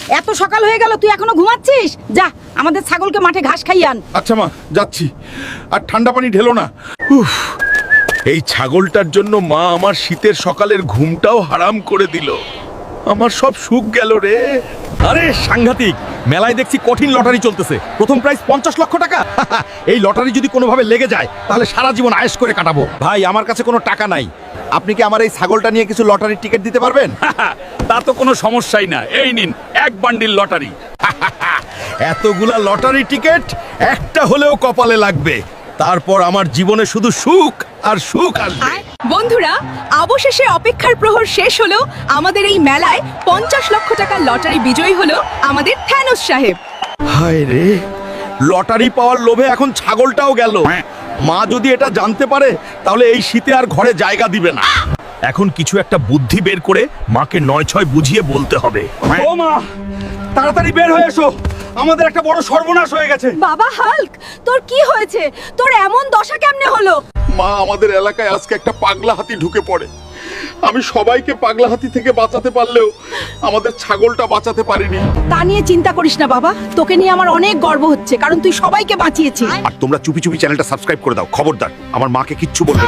এত সকাল হয়ে গেল, তুই এখনো ঘুমাচ্ছিস? যা আমাদের ছাগলকে মাঠে ঘাস খাইয়ে আন। আচ্ছা মা, যাচ্ছি। আর ঠান্ডা পানি ঢেলো না। উফ, এই ছাগলটার জন্য মা আমার শীতের সকালের ঘুমটাও হারাম করে দিল। আমার সব সুখ গেল রে। আরে সাংঘাতিক, মেলায় দেখছি কঠিন লটারি চলতেছে। প্রথম প্রাইজ 50 লক্ষ টাকা। এই লটারি যদি কোনোভাবে লেগে যায় তাহলে সারা জীবন আয়েশ করে কাটাবো। ভাই, আমার কাছে কোনো টাকা নাই। আপনি কি আমার এই ছাগলটা নিয়ে কিছু লটারির টিকিট দিতে পারবেন? তা তো কোনো সমস্যাই না, এই নিন এক বান্ডিল লটারি। এতগুলা লটারি টিকিট একটা হলেও কপালে লাগবে। তারপর আমার জীবনে শুধু সুখ আর সুখ আসবে। বন্ধুরা, অবশেষে অপেক্ষার প্রহর শেষ হলো। আমাদের এই মেলায় 50 লক্ষ টাকার লটারি বিজয়ী হলো আমাদের থ্যানোস সাহেব। হায় রে, লটারি পাওয়ার লোভে এখন ছাগলটাও গেল। মা যদি এটা জানতে পারে তাহলে এই শীতে আর ঘরে জায়গা দিবে না। এখন কিছু একটা বুদ্ধি বের করে মাকে 9-6 বুঝিয়ে বলতে হবে। ও মা, তাড়াতাড়ি বের হয়ে এসো, আমাদের একটা বড় সর্বনাশ হয়ে গেছে। বাবা হাল্ক, তোর কি হয়েছে? তোর এমন দশা কেমনে হলো? মা, আমাদের এলাকায় আজকে একটা পাগলা হাতি ঢুকে পড়ে। আমি সবাইকে পাগলা হাতি থেকে বাঁচাতে পারলেও আমাদের ছাগলটা বাঁচাতে পারিনি। তা নিয়ে চিন্তা করিস না বাবা, তোকে নিয়ে আমার অনেক গর্ব হচ্ছে, কারণ তুই সবাইকে বাঁচিয়েছিস। আর তোমরা চুপি চুপি চ্যানেলটা সাবস্ক্রাইব করে দাও। খবরদার আমার মাকে কিচ্ছু বলবে না।